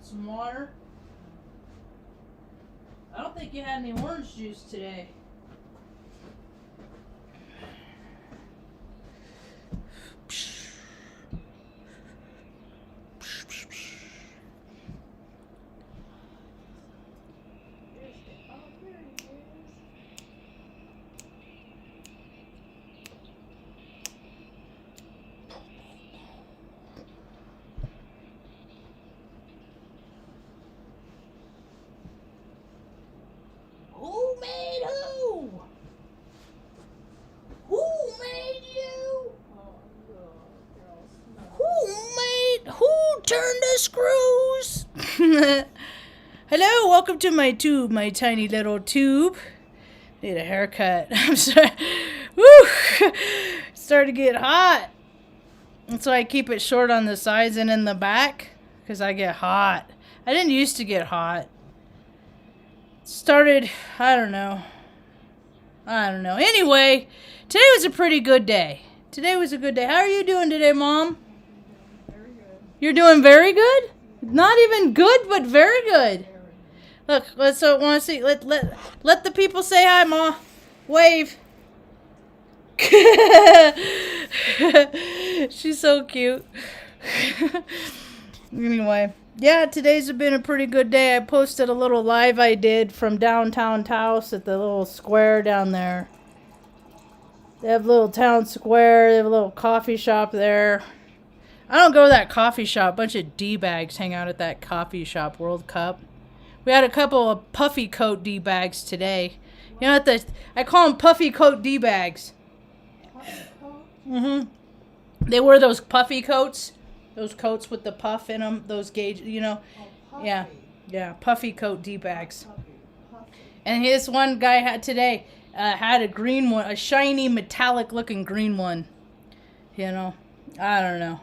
Some water. I don't think you had any orange juice today. Turn the screws. Hello, welcome to my tube, my tiny little tube. Need a haircut. I'm sorry. Woo! It's starting to get hot. That's why I keep it short on the sides and in the back, because I get hot. I didn't used to get hot. Started, I don't know. Anyway, today was a pretty good day. Today was a good day. How are you doing today, Mom? You're doing very good? Not even good, but very good. Look, let's want to see. Let the people say hi, Ma. Wave. She's so cute. Anyway, yeah, today's been a pretty good day. I posted a little live I did from downtown Taos at the little square down there. They have a little town square. They have a little coffee shop there. I don't go to that coffee shop. A bunch of D-bags hang out at that coffee shop, World Cup. We had a couple of puffy coat D-bags today. You know what I call them puffy coat D-bags. Mm-hmm. They wear those puffy coats. Those coats with the puff in them. Those gauge, you know. Oh, yeah, puffy coat D-bags. And this one guy had today, had a green one, a shiny metallic looking green one. You know, I don't know.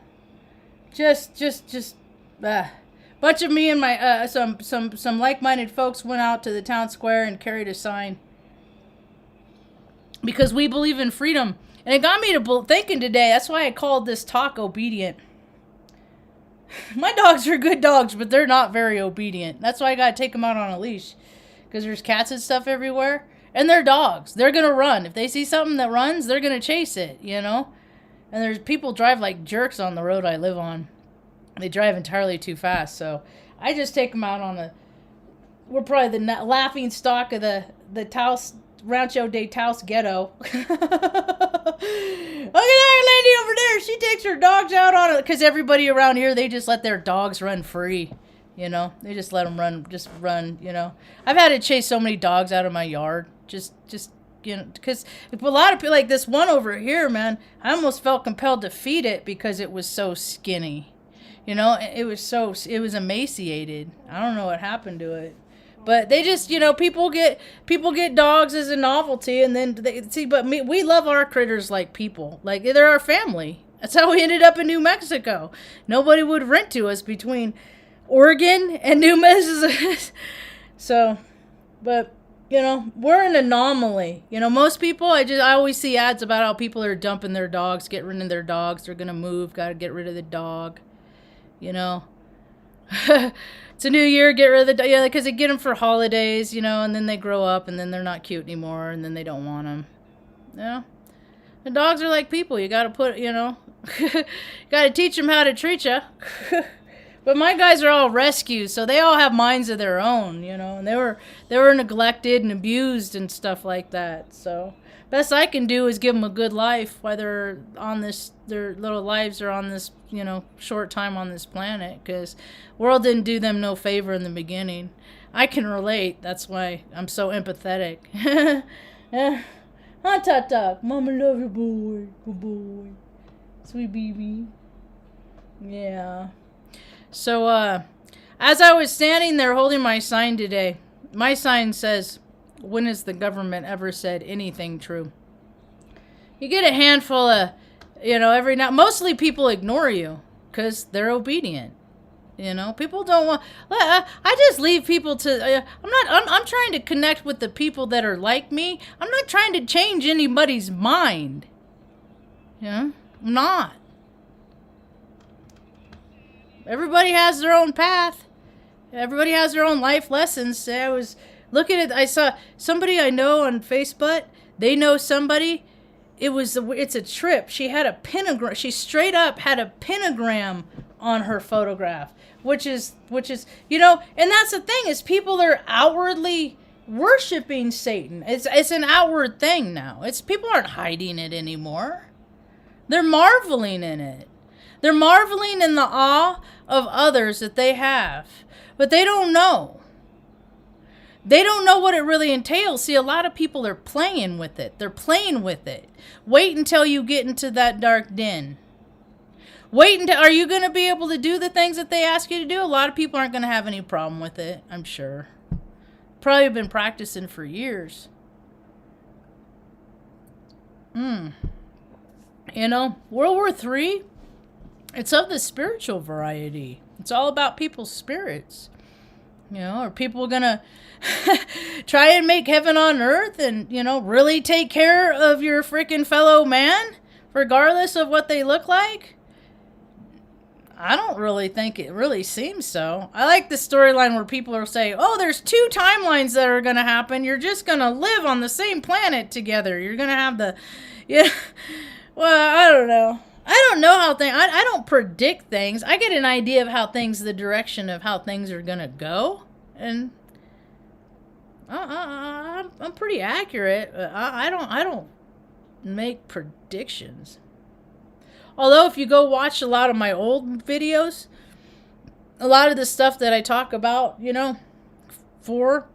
Just bunch of me and my some like-minded folks went out to the town square and carried a sign because we believe in freedom, and it got me to thinking today. That's why I called this talk obedient. My dogs are good dogs, but they're not very obedient. That's why I gotta take them out on a leash, because there's cats and stuff everywhere, and they're dogs. They're gonna run if they see something that runs. They're gonna chase it, you know. And there's people drive like jerks on the road I live on. They drive entirely too fast. So I just take them out on we're probably the laughing stock of the Taos, Rancho de Taos ghetto. Look at that lady over there. She takes her dogs out on it. Because everybody around here, they just let their dogs run free. You know, they just let them run, you know. I've had to chase so many dogs out of my yard. Just you know, because a lot of people, like this one over here, man, I almost felt compelled to feed it because it was so skinny. You know, it was emaciated. I don't know what happened to it. But they just, you know, people get dogs as a novelty, and then we love our critters like people. Like, they're our family. That's how we ended up in New Mexico. Nobody would rent to us between Oregon and New Mexico. So, but you know, we're an anomaly. You know, most people, I always see ads about how people are dumping their dogs, getting rid of their dogs. They're going to move, got to get rid of the dog. You know, it's a new year, get rid of the dog. Yeah, because they get them for holidays, you know, and then they grow up and then they're not cute anymore and then they don't want them. You know, the dogs are like people. You got to put, you know, got to teach them how to treat you. But my guys are all rescues, so they all have minds of their own, you know, and they were neglected and abused and stuff like that. So best I can do is give them a good life while they're on this, their little lives are on this, you know, short time on this planet, because world didn't do them no favor in the beginning. I can relate. That's why I'm so empathetic. Huh, Tata? Mama love you, boy. Good boy. Sweet baby. Yeah. So, as I was standing there holding my sign today, my sign says, "When has the government ever said anything true?" You get a handful of, you know, every now, mostly people ignore you because they're obedient. You know, people don't want, I just leave people to, I'm trying to connect with the people that are like me. I'm not trying to change anybody's mind. You know, I'm not. Everybody has their own path. Everybody has their own life lessons. I was looking at, I saw somebody I know on Facebook. They know somebody. It's a trip. She had a pentagram. She straight up had a pentagram on her photograph, which is, you know, and that's the thing is people are outwardly worshiping Satan. It's an outward thing now. People aren't hiding it anymore. They're marveling in it. They're marveling in the awe of others that they have. But they don't know. They don't know what it really entails. See, a lot of people are playing with it. They're playing with it. Wait until you get into that dark den. Wait until, are you going to be able to do the things that they ask you to do? A lot of people aren't going to have any problem with it, I'm sure. Probably been practicing for years. You know, World War III, it's of the spiritual variety. It's all about people's spirits. You know, are people going to try and make heaven on earth and, you know, really take care of your freaking fellow man, regardless of what they look like? I don't really think it really seems so. I like the storyline where people are saying, oh, there's 2 timelines that are going to happen. You're just going to live on the same planet together. You're going to have the, yeah. Well, I don't know. I don't know how things, I don't predict things. I get an idea of how things, the direction of how things are going to go. And I'm pretty accurate. I don't make predictions. Although if you go watch a lot of my old videos, a lot of the stuff that I talk about, you know, 4,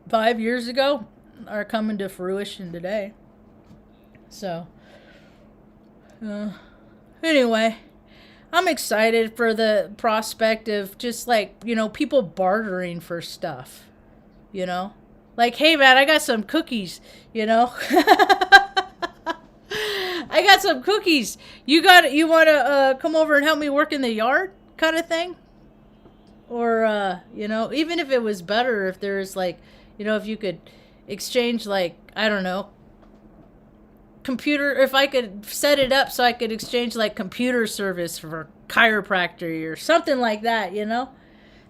5 years ago are coming to fruition today. So, anyway, I'm excited for the prospect of just like, you know, people bartering for stuff, you know, like, hey man, I got some cookies, you know, I got some cookies. You want to come over and help me work in the yard kind of thing? Or, you know, even if it was better, if there's like, you know, if you could exchange like, I don't know, computer, if I could set it up so I could exchange like computer service for chiropractor or something like that, you know,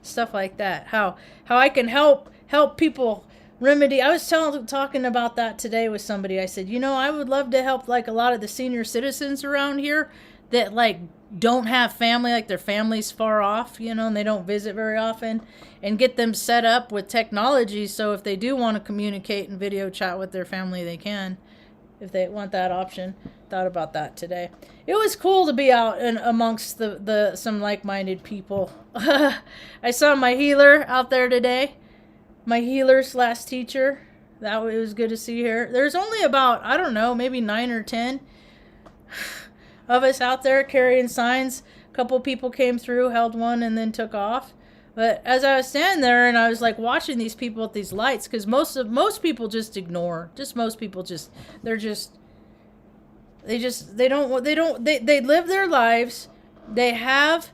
stuff like that. How I can help people remedy. I was talking about that today with somebody. I said, you know, I would love to help like a lot of the senior citizens around here that like don't have family, like their family's far off, you know, and they don't visit very often, and get them set up with technology so if they do want to communicate and video chat with their family, they can. If they want that option. Thought about that today. It was cool to be out and amongst the some like-minded people. I saw my healer out there today. My healer / teacher. It was good to see her. There's only about, I don't know, maybe 9 or 10 of us out there carrying signs. A couple people came through, held one, and then took off. But as I was standing there and I was like watching these people at these lights, because most people just ignore. Most people they live their lives, they have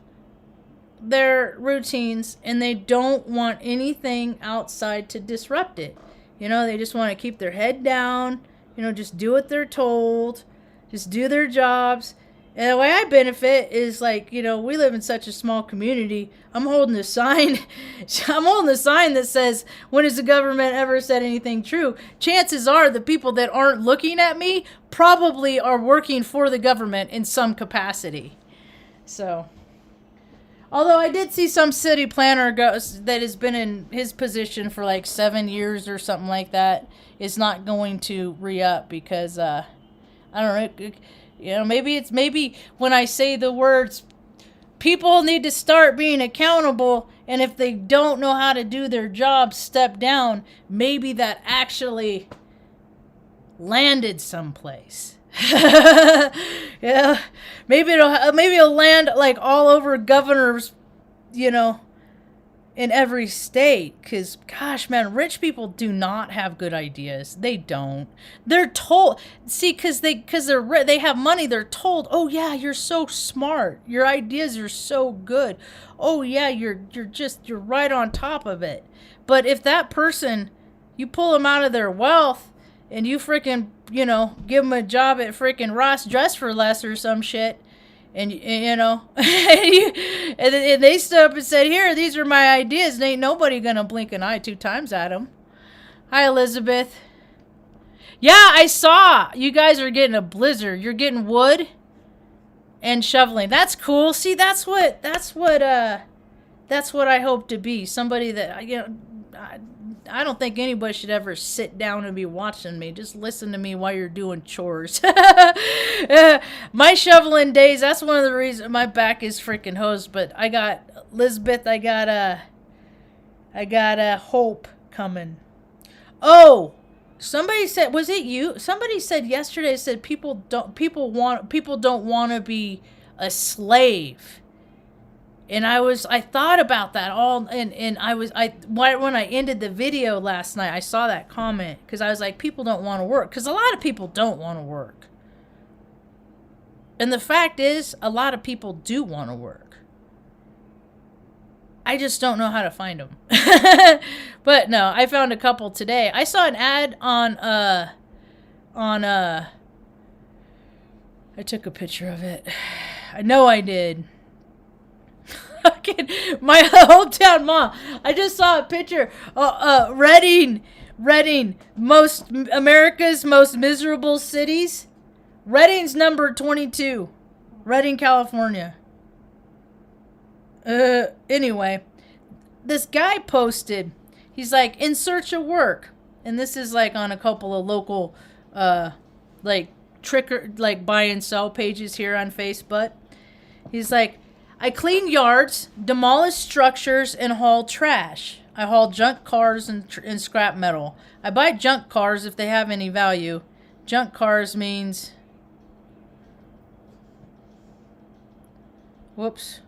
their routines, and they don't want anything outside to disrupt it. You know, they just want to keep their head down, you know, just do what they're told, just do their jobs. And the way I benefit is like, you know, we live in such a small community. I'm holding a sign. I'm holding a sign that says, when has the government ever said anything true? Chances are the people that aren't looking at me probably are working for the government in some capacity. So, although I did see some city planner that has been in his position for like 7 years or something like that is not going to re-up because, I don't know, you know, maybe when I say the words, people need to start being accountable, and if they don't know how to do their job, step down, maybe that actually landed someplace. Yeah, maybe it'll land like all over governors, you know, in every state. Because gosh, man, rich people do not have good ideas. They don't. They're told. See, because they have money. They're told, oh yeah, you're so smart. Your ideas are so good. Oh yeah, you're right on top of it. But if that person, you pull them out of their wealth, and you freaking, you know, give them a job at freaking Ross Dress for Less or some shit, And you know, and they stood up and said, "Here, these are my ideas, and ain't nobody gonna blink an eye 2 times at them." Hi, Elizabeth. Yeah, I saw you guys are getting a blizzard. You're getting wood and shoveling. That's cool. See, that's what I hope to be. Somebody that, you know, I don't think anybody should ever sit down and be watching me. Just listen to me while you're doing chores. My shoveling days, that's one of the reasons my back is freaking hosed. But I got Elizabeth, I got Hope coming. Oh, somebody said, was it you? Somebody said yesterday, said people don't want to be a slave. And I thought about that all, and when I ended the video last night, I saw that comment, because I was like, people don't want to work, because a lot of people don't want to work. And the fact is, a lot of people do want to work. I just don't know how to find them. But no, I found a couple today. I saw an ad on I took a picture of it. I know I did. My hometown mom. I just saw a picture. Reading, America's most miserable cities. Reading's number 22. Reading, California. Anyway, this guy posted. He's like, in search of work, and this is like on a couple of local, like buy and sell pages here on Facebook. He's like, I clean yards, demolish structures, and haul trash. I haul junk cars and scrap metal. I buy junk cars if they have any value. Junk cars means... Whoops.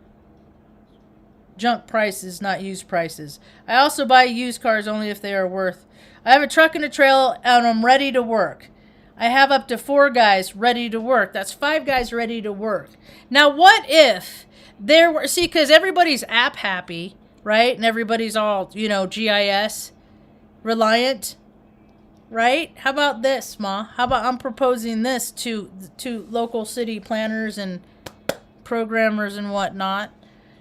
Junk prices, not used prices. I also buy used cars only if they are worth. I have a truck and a trailer, and I'm ready to work. I have up to 4 guys ready to work. That's 5 guys ready to work. Now, what if... there were, see, because everybody's app happy, right? And everybody's all, you know, GIS reliant, right? How about this, Ma? How about I'm proposing this to local city planners and programmers and whatnot?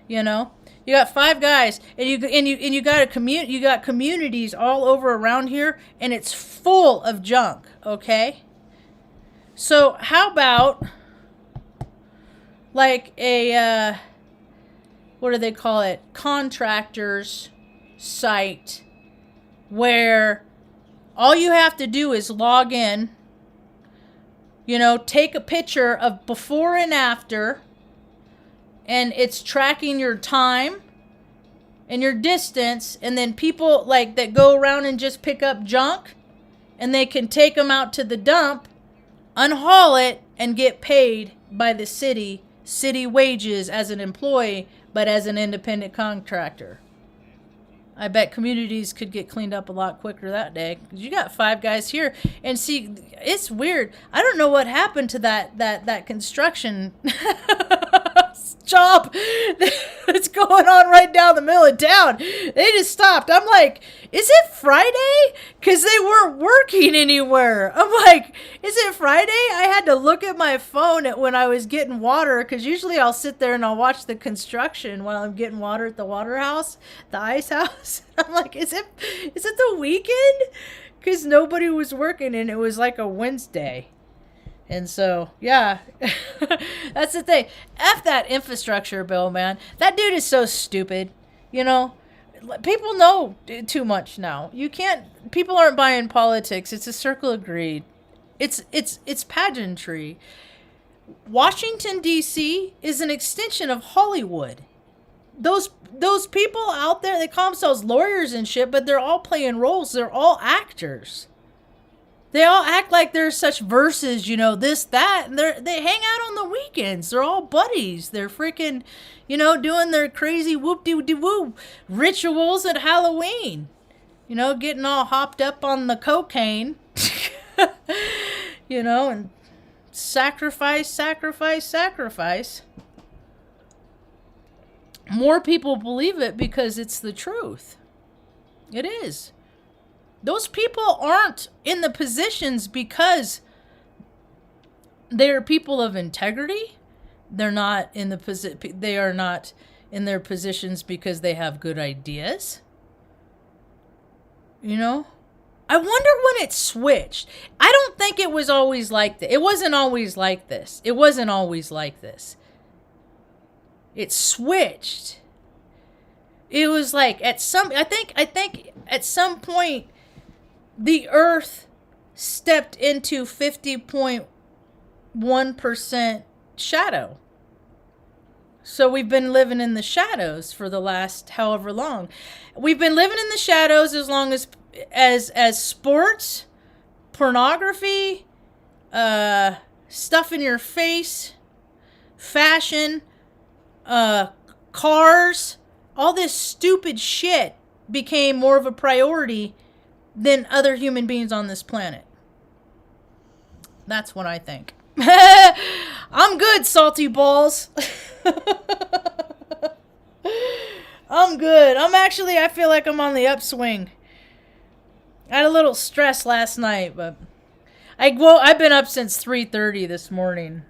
You know, you got 5 guys, and you got communities all over around here, and it's full of junk. Okay, so how about like a what do they call it? Contractors site, where all you have to do is log in, you know, take a picture of before and after, and it's tracking your time and your distance, and then people like that go around and just pick up junk, and they can take them out to the dump, unhaul it, and get paid by the city wages as an employee, but as an independent contractor. I bet communities could get cleaned up a lot quicker that day. You got 5 guys here, and see, it's weird. I don't know what happened to that construction job that's going on right down the middle of town. They just stopped. I'm like, is it Friday? Because they weren't working anywhere. I'm like, is it Friday? I had to look at my phone when I was getting water, because usually I'll sit there and I'll watch the construction while I'm getting water at the water house, the ice house. I'm like, is it the weekend? Because nobody was working, and it was like a Wednesday. And so, yeah, that's the thing. F that infrastructure bill, man. That dude is so stupid. You know, people know too much now. People aren't buying politics. It's a circle of greed. It's pageantry. Washington, D.C. is an extension of Hollywood. Those people out there, they call themselves lawyers and shit, but they're all playing roles. They're all actors. They all act like they're such verses, you know, this, that. And they hang out on the weekends. They're all buddies. They're freaking, you know, doing their crazy whoop-de-woo rituals at Halloween. You know, getting all hopped up on the cocaine. You know, and sacrifice. More people believe it because it's the truth. It is. Those people aren't in the positions because they're people of integrity. They're not in the they are not in their positions because they have good ideas. You know? I wonder when it switched. I don't think it was always like this. It wasn't always like this. It wasn't always like this. It switched. It was like I think at some point the earth stepped into 50.1% shadow. So we've been living in the shadows for the last however long. We've been living in the shadows as long as sports, pornography, stuff in your face, fashion, cars, all this stupid shit became more of a priority than other human beings on this planet. That's what I think. I'm good, salty balls. I'm good. I feel like I'm on the upswing. I had a little stress last night, but I've been up since 3:30 this morning.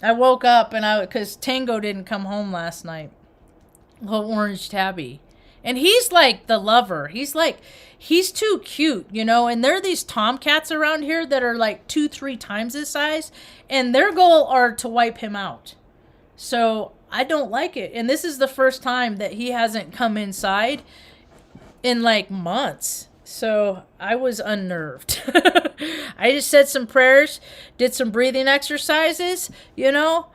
I woke up because Tango didn't come home last night. Little orange tabby. And he's like the lover. He's too cute, you know, and there are these tomcats around here that are like 2-3 times his size, and their goal are to wipe him out. So I don't like it. And this is the first time that he hasn't come inside in like months. So I was unnerved. I just said some prayers, did some breathing exercises, you know.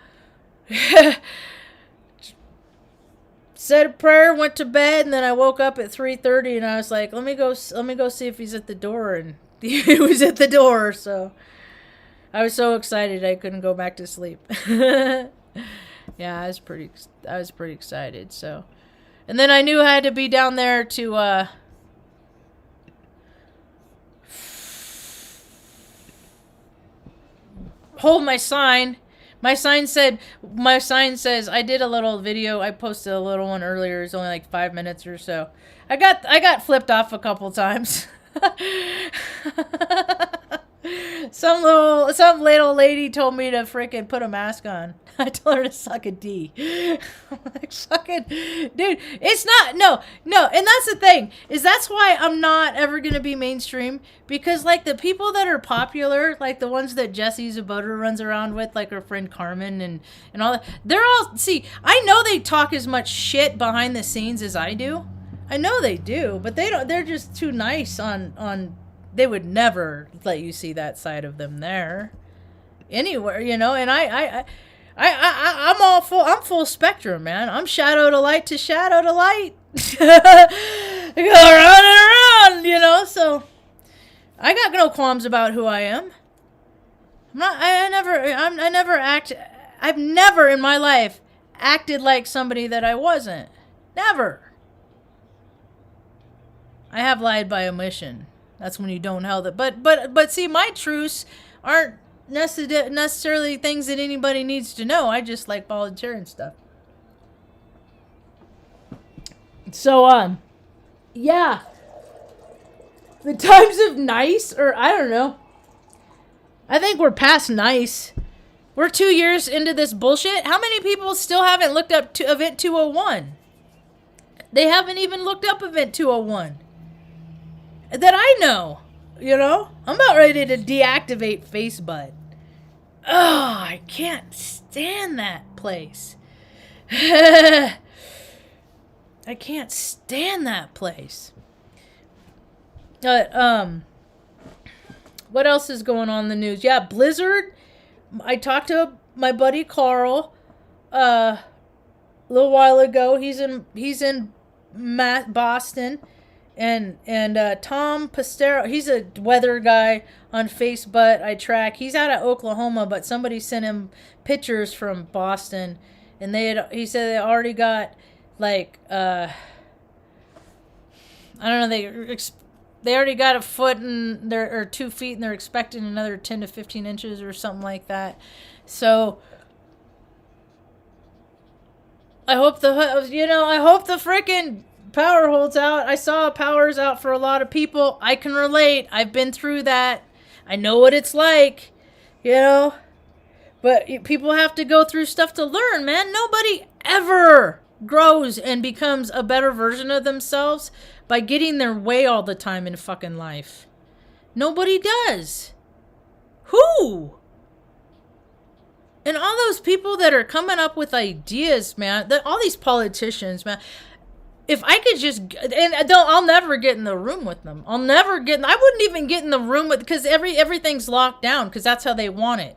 Said a prayer, went to bed, and then I woke up at 3:30 and I was like, let me go see if he's at the door, and he was at the door. So I was so excited I couldn't go back to sleep. Yeah, I was pretty excited. So, and then I knew I had to be down there to hold my sign. My sign says, I did a little video. I posted a little one earlier. It's only like 5 minutes or so. I got flipped off a couple times. Some little lady told me to freaking put a mask on. I told her to suck a D. I'm like, fucking, dude, it's not, no, and that's the thing, is that's why I'm not ever gonna be mainstream, because, like, the people that are popular, like the ones that Jessie Zaboter runs around with, like her friend Carmen and all that, they're all, see, I know they talk as much shit behind the scenes as I do. I know they do, but they're just too nice on they would never let you see that side of them there anywhere, you know. And I'm full spectrum, man. I'm shadow to light to shadow to light. I go around and around, you know. So I got no qualms about who I am. I've never in my life acted like somebody that I wasn't. Never. I have lied by omission. That's when you don't held it. But see, my truths aren't necessarily things that anybody needs to know. I just like volunteering stuff. So, yeah. The times of nice, or I don't know. I think we're past nice. We're 2 years into this bullshit. How many people still haven't looked up to Event 201? They haven't even looked up Event 201. That I know, you know? I'm about ready to deactivate Facebook. Oh, I can't stand that place. I can't stand that place. What else is going on in the news? Yeah, Blizzard. I talked to my buddy Carl a little while ago. He's in Boston. And Tom Pastero, he's a weather guy on Facebook I track. He's out of Oklahoma, but somebody sent him pictures from Boston, and he said they already got, like, I don't know, they already got a foot or 2 feet, and they're expecting another 10 to 15 inches or something like that. So I hope the freaking power holds out. I saw power's out for a lot of people. I can relate. I've been through that. I know what it's like, you know. But people have to go through stuff to learn, man. Nobody ever grows and becomes a better version of themselves by getting their way all the time in fucking life. Nobody does. Who? And all those people that are coming up with ideas, man, all these politicians, man, if I could just, and I'll never get in the room with them. I wouldn't even get in the room with, because everything's locked down, because that's how they want it.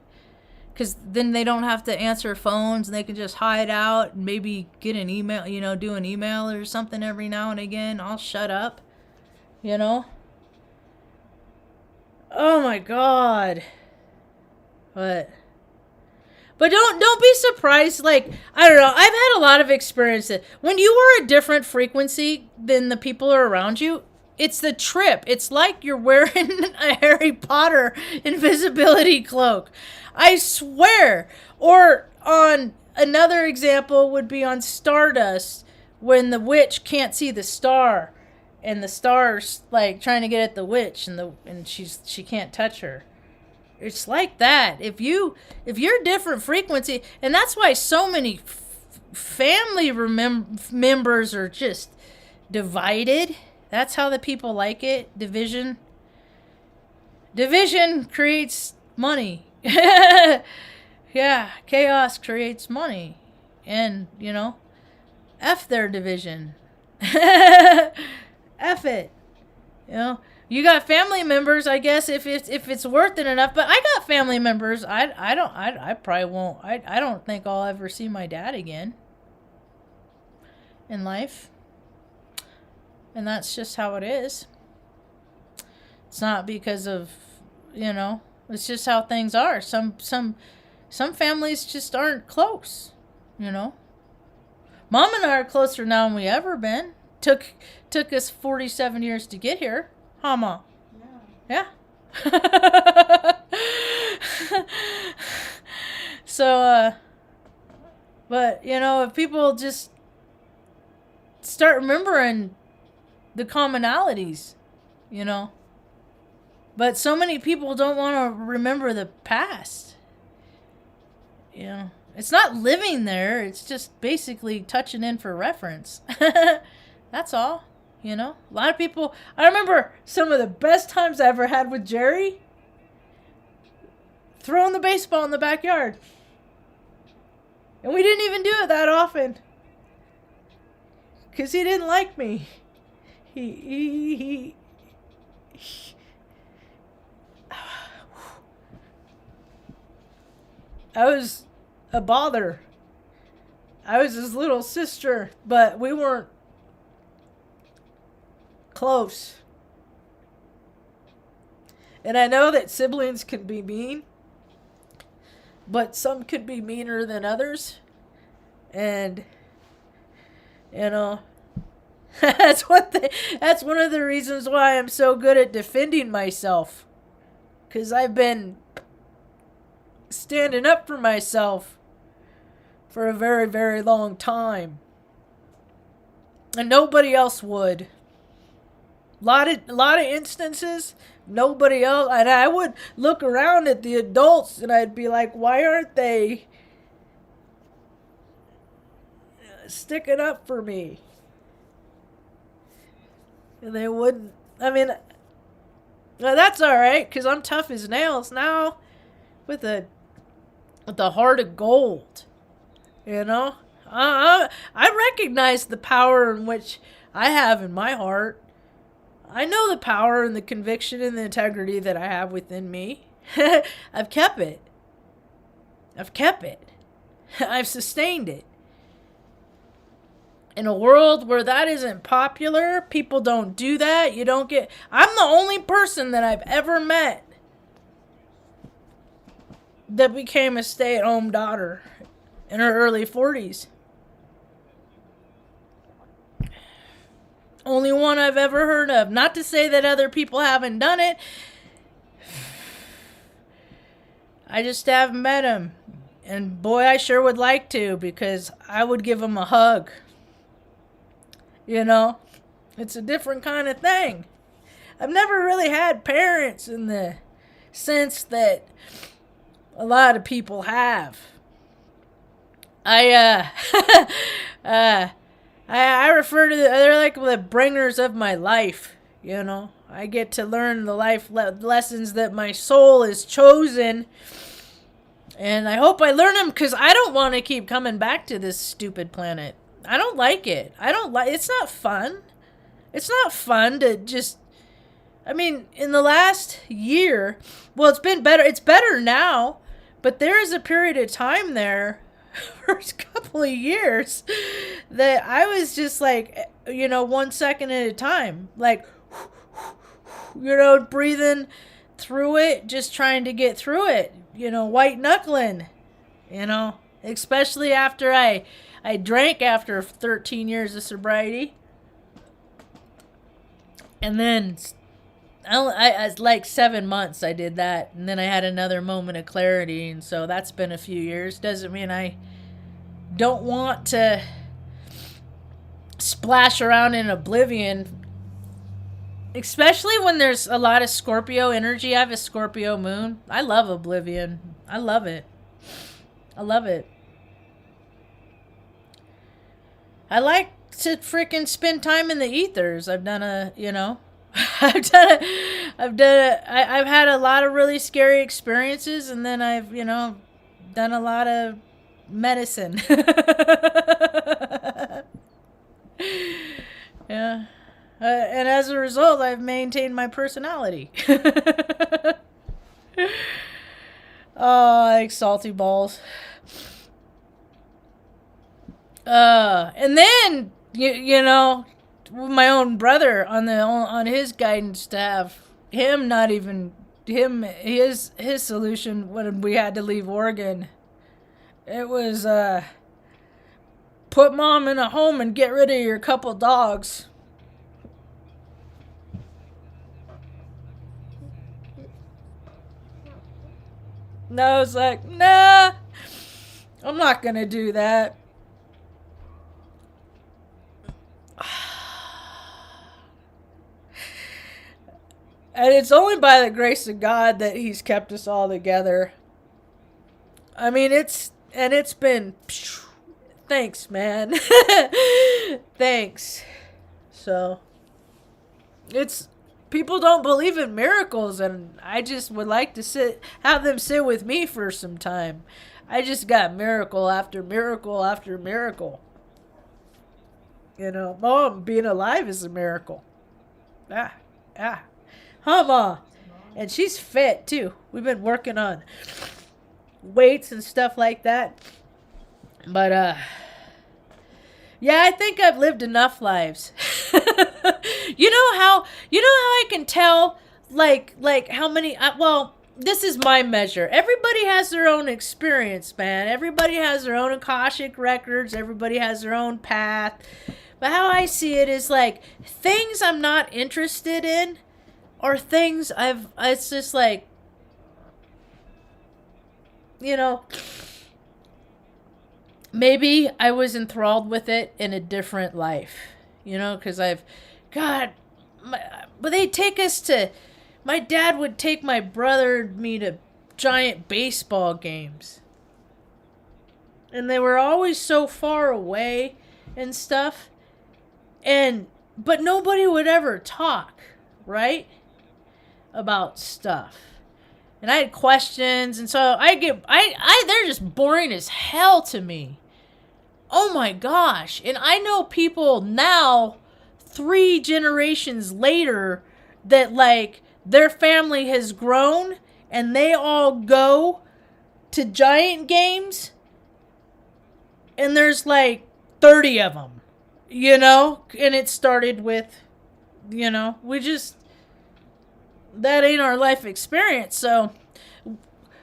Because then they don't have to answer phones, and they can just hide out and maybe get an email, do an email or something every now and again. I'll shut up, Oh my God. But don't be surprised. Like, I don't know. I've had a lot of experience that when you are a different frequency than the people around you, it's the trip. It's like you're wearing a Harry Potter invisibility cloak. I swear. Or on another example would be on Stardust, when the witch can't see the star, and the star's like trying to get at the witch, and she can't touch her. It's like that. If you're different frequency, and that's why so many family members are just divided. That's how the people like it. Division creates money. Yeah, chaos creates money. And, F their division. F it. You got family members, I guess, if it's worth it enough. But I got family members. I probably won't. I don't think I'll ever see my dad again in life. And that's just how it is. It's not because of, it's just how things are. Some families just aren't close, Mom and I are closer now than we ever been. Took us 47 years to get here. Huh, Ma? Yeah. So, but, if people just start remembering the commonalities, But so many people don't want to remember the past. It's not living there. It's just basically touching in for reference. That's all. A lot of people, I remember some of the best times I ever had with Jerry, throwing the baseball in the backyard. And we didn't even do it that often. Because he didn't like me. He I was a bother. I was his little sister, but we weren't close. And I know that siblings can be mean, but some could be meaner than others. And that's one of the reasons why I'm so good at defending myself, because I've been standing up for myself for a very, very long time, and nobody else would. Lot of instances, nobody else. And I would look around at the adults and I'd be like, why aren't they sticking up for me? And they wouldn't. I mean, well, that's all right, because I'm tough as nails now, with the heart of gold. I recognize the power in which I have in my heart. I know the power and the conviction and the integrity that I have within me. I've kept it. I've sustained it. In a world where that isn't popular, people don't do that. I'm the only person that I've ever met that became a stay-at-home daughter in her early 40s. Only one I've ever heard of. Not to say that other people haven't done it. I just haven't met him. And boy, I sure would like to, because I would give him a hug. It's a different kind of thing. I've never really had parents in the sense that A lot of people have. I I refer to they're like the bringers of my life. You know, I get to learn the life lessons that my soul has chosen, and I hope I learn them because I don't want to keep coming back to this stupid planet. I don't like it. I don't like. It's not fun. It's not fun to just. I mean, in the last year, well, it's been better. It's better now, but there is a period of time there, for a couple of years, that I was just like, 1 second at a time, like, breathing through it, just trying to get through it, white knuckling, especially after I drank after 13 years of sobriety. And then I like 7 months I did that, and then I had another moment of clarity, and so that's been a few years. Doesn't mean I don't want to splash around in oblivion, especially when there's a lot of Scorpio energy. I have a Scorpio moon. I love oblivion. I love it. I love it. I like to freaking spend time in the ethers. I've done I've had a lot of really scary experiences, and then I've, done a lot of medicine. Yeah. And as a result, I've maintained my personality. Oh, I like salty balls. And then, with my own brother on his guidance to have him not even his solution when we had to leave Oregon, it was put mom in a home and get rid of your couple dogs. And I was like, nah, I'm not gonna do that. And it's only by the grace of God that he's kept us all together. I mean, it's been, thanks, man. Thanks. So, people don't believe in miracles, and I just would like to have them sit with me for some time. I just got miracle after miracle after miracle. Mom being alive is a miracle. Ma. And she's fit too. We've been working on weights and stuff like that. But yeah, I think I've lived enough lives. You know how I can tell like how many this is my measure. Everybody has their own experience, man. Everybody has their own Akashic records. Everybody has their own path. But how I see it is like things I'm not interested in, or things it's just like, maybe I was enthralled with it in a different life, because but they take us to, my dad would take my brother and me to giant baseball games. And they were always so far away and stuff. But nobody would ever talk, right? About stuff. And I had questions, and so they're just boring as hell to me. Oh my gosh. And I know people now, 3 generations later, that like their family has grown and they all go to giant games, and there's like 30 of them, and it started with, that ain't our life experience. So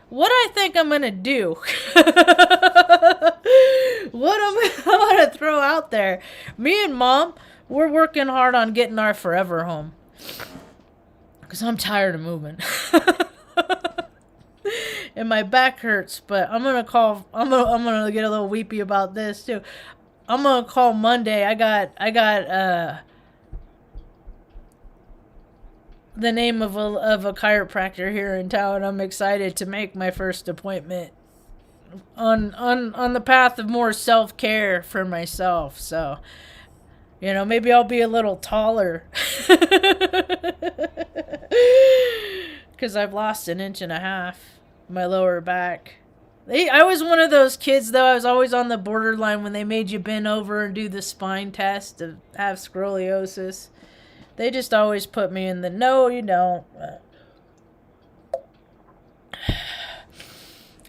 what I think I'm going to do, what I'm going to throw out there, me and Mom, we're working hard on getting our forever home. Because I'm tired of moving. And my back hurts, but I'm going to get a little weepy about this too. I'm going to call Monday. I got the name of a chiropractor here in town. I'm excited to make my first appointment on the path of more self-care for myself. So, maybe I'll be a little taller. Because I've lost 1.5 inches my lower back. I was one of those kids, though. I was always on the borderline when they made you bend over and do the spine test to have scoliosis. They just always put me in the no, you don't.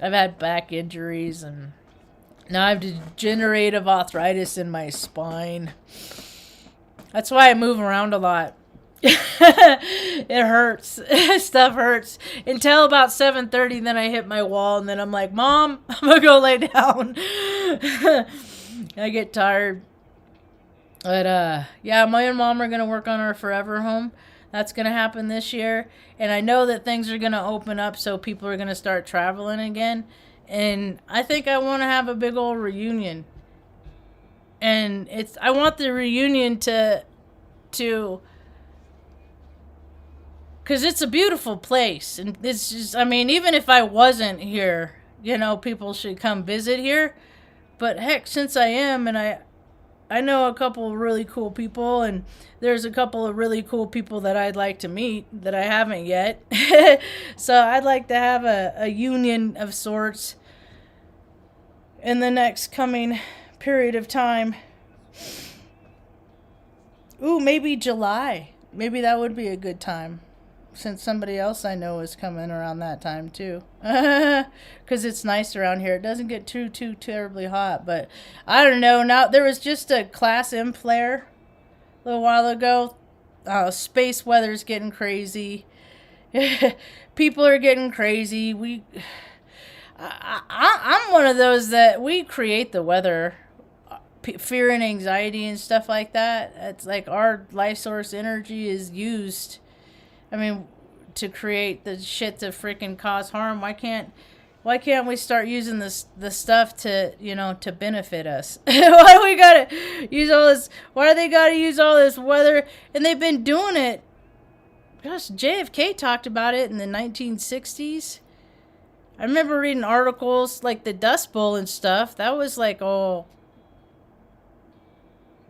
I've had back injuries, and now I have degenerative arthritis in my spine. That's why I move around a lot. It hurts. Stuff hurts. Until about 7:30, then I hit my wall, and then I'm like, Mom, I'm going to go lay down. I get tired. But, yeah, my and Mom are going to work on our forever home. That's going to happen this year. And I know that things are going to open up, so people are going to start traveling again. And I think I want to have a big old reunion. And I want the reunion to because it's a beautiful place. And it's just, even if I wasn't here, people should come visit here. But heck, since I am, and I know a couple of really cool people, and there's a couple of really cool people that I'd like to meet that I haven't yet. So I'd like to have a union of sorts in the next coming period of time. Ooh, maybe July. Maybe that would be a good time, since somebody else I know is coming around that time too. Because it's nice around here. It doesn't get too terribly hot, but I don't know. Now, there was just a Class M flare a little while ago. Space weather's getting crazy. People are getting crazy. I'm one of those that we create the weather. Fear and anxiety and stuff like that. It's like our life source energy is used, to create the shit to freaking cause harm. Why can't we start using the stuff to, to benefit us? Why do we gotta use all this? Why do they gotta use all this weather? And they've been doing it. Gosh, JFK talked about it in the 1960s. I remember reading articles like the Dust Bowl and stuff. That was like all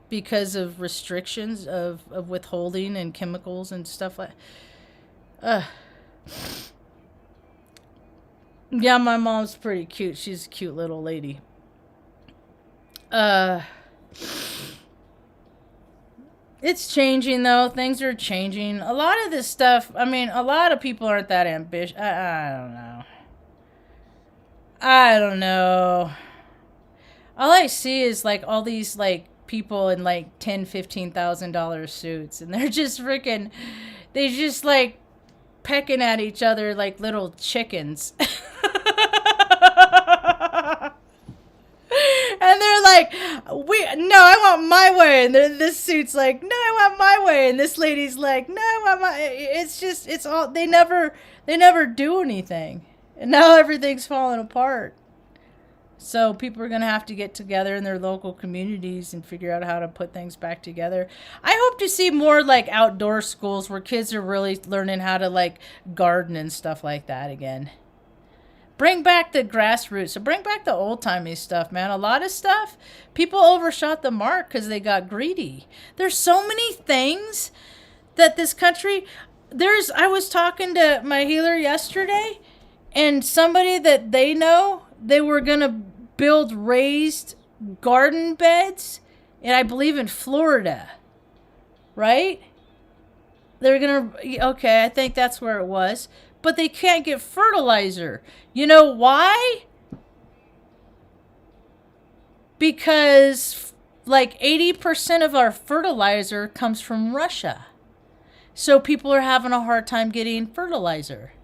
because of restrictions of withholding and chemicals and stuff like. Yeah, my mom's pretty cute. She's a cute little lady. It's changing, though. Things are changing. A lot of this stuff, a lot of people aren't that ambitious. I don't know. All I see is, like, all these, like, people in, like, $10,000-$15,000 suits. And they're just freaking... They just, like, pecking at each other like little chickens. And they're like, no, I want my way. And this suit's like, no, I want my way. And this lady's like, no, I want my... It's all... They never do anything. And now everything's falling apart. So people are going to have to get together in their local communities and figure out how to put things back together. I hope to see more like outdoor schools where kids are really learning how to like garden and stuff like that again. Bring back the grassroots. So bring back the old-timey stuff, man. A lot of stuff, people overshot the mark because they got greedy. There's so many things that this country... I was talking to my healer yesterday, and somebody that they know, they were going to build raised garden beds, and I believe in Florida, right? They're going to... Okay, I think that's where it was. But they can't get fertilizer. You know why? Because like 80% of our fertilizer comes from Russia. So people are having a hard time getting fertilizer.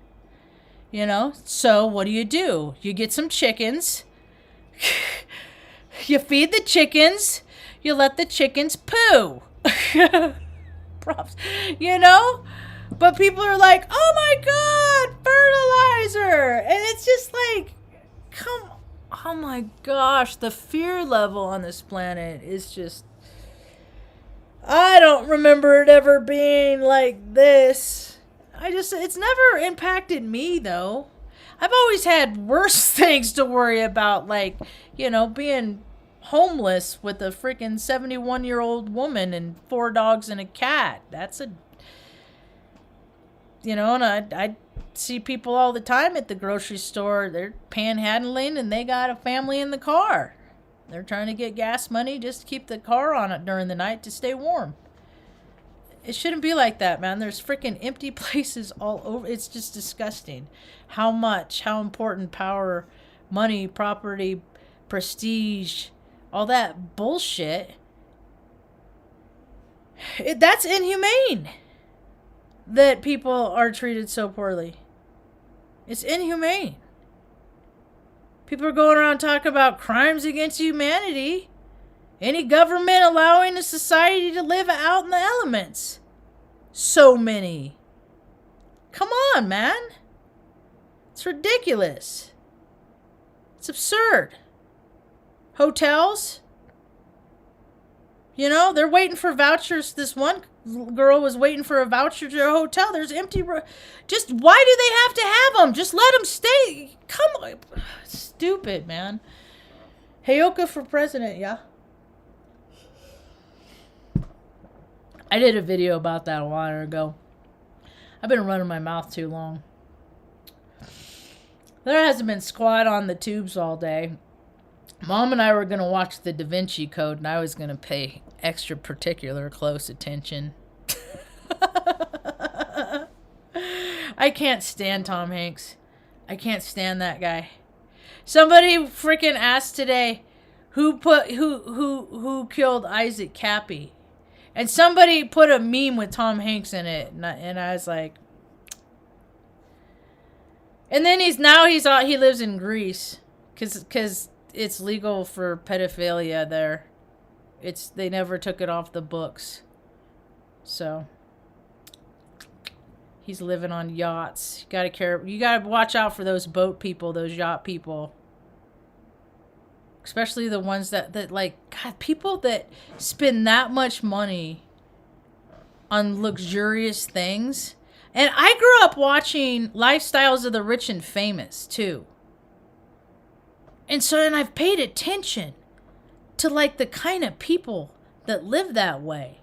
You know? So what do? You get some chickens. You feed the chickens. You let the chickens poo. Props. You know? But people are like, oh my God, fertilizer. And it's just like, oh my gosh, the fear level on this planet is just, I don't remember it ever being like this. It's never impacted me, though. I've always had worse things to worry about, like, being homeless with a freaking 71-year-old woman and 4 dogs and a cat. That's a, and I see people all the time at the grocery store. They're panhandling and they got a family in the car. They're trying to get gas money just to keep the car on it during the night to stay warm. It shouldn't be like that, man. There's freaking empty places all over. It's just disgusting. How important power, money, property, prestige, all that bullshit. That's inhumane that people are treated so poorly. It's inhumane. People are going around talking about crimes against humanity. Any government allowing a society to live out in the elements. So many. Come on, man. It's ridiculous. It's absurd. Hotels. They're waiting for vouchers. This one girl was waiting for a voucher to a hotel. There's empty. Just why do they have to have them? Just let them stay. Come on. Stupid, man. Heyoka for president, yeah. I did a video about that a while ago. I've been running my mouth too long. There hasn't been squat on the tubes all day. Mom and I were going to watch the Da Vinci Code, and I was going to pay extra particular close attention. I can't stand Tom Hanks. I can't stand that guy. Somebody freaking asked today who killed Isaac Cappy. And somebody put a meme with Tom Hanks in it, and I was like, and then he lives in Greece, cause it's legal for pedophilia there. They never took it off the books, so he's living on yachts. You gotta watch out for those boat people, those yacht people. Especially the ones that like, God, people that spend that much money on luxurious things. And I grew up watching Lifestyles of the Rich and Famous, too. And I've paid attention to, like, the kind of people that live that way.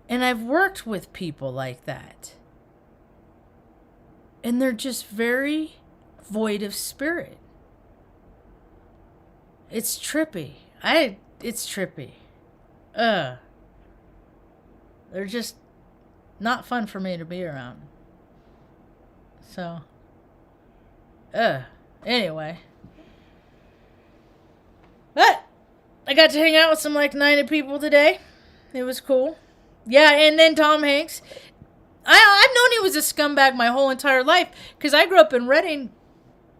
And I've worked with people like that. And they're just very void of spirit. It's trippy. It's trippy. They're just not fun for me to be around. So, anyway. But I got to hang out with some like-minded people today. It was cool. Yeah, and then Tom Hanks. I've known he was a scumbag my whole entire life because I grew up in Redding,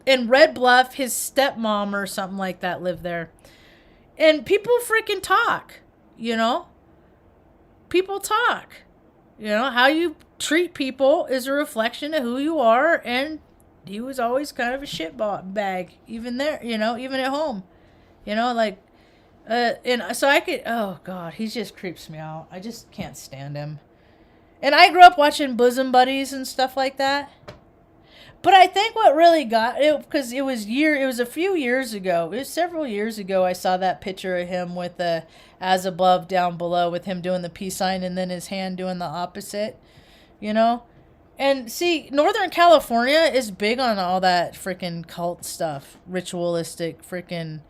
in Red Bluff. His stepmom or something like that lived there. And people freaking talk, People talk. How you treat people is a reflection of who you are, and he was always kind of a shit bag, even there, even at home. And so I could, oh God, he just creeps me out. I just can't stand him. And I grew up watching Bosom Buddies and stuff like that. But I think what really got it, because it was a few years ago. It was several years ago. I saw that picture of him with the as above, down below, with him doing the peace sign and then his hand doing the opposite, And see, Northern California is big on all that freaking cult stuff, ritualistic freaking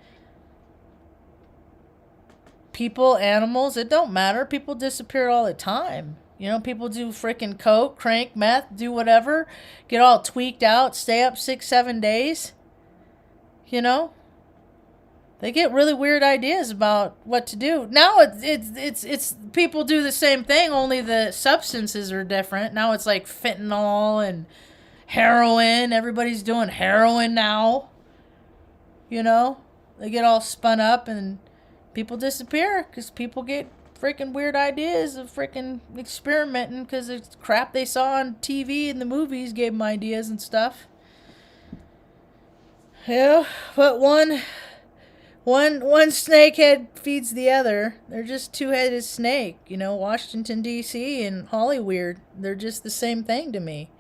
people, animals. It don't matter. People disappear all the time. People do freaking coke, crank, meth, do whatever, get all tweaked out, stay up 6-7 days. They get really weird ideas about what to do. Now it's people do the same thing, only the substances are different. Now it's like fentanyl and heroin. Everybody's doing heroin now. They get all spun up and people disappear because people get freaking weird ideas of freaking experimenting because it's crap they saw on TV and the movies gave them ideas and stuff. Yeah, but one One snakehead feeds the other. They're just two-headed snake. You know, Washington, D.C. and Hollyweird. They're just the same thing to me.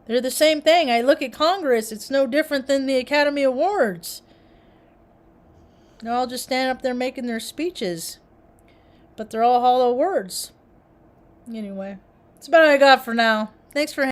They're the same thing. I look at Congress. It's no different than the Academy Awards. They're all just standing up there making their speeches. But they're all hollow words. Anyway, that's about all I got for now. Thanks for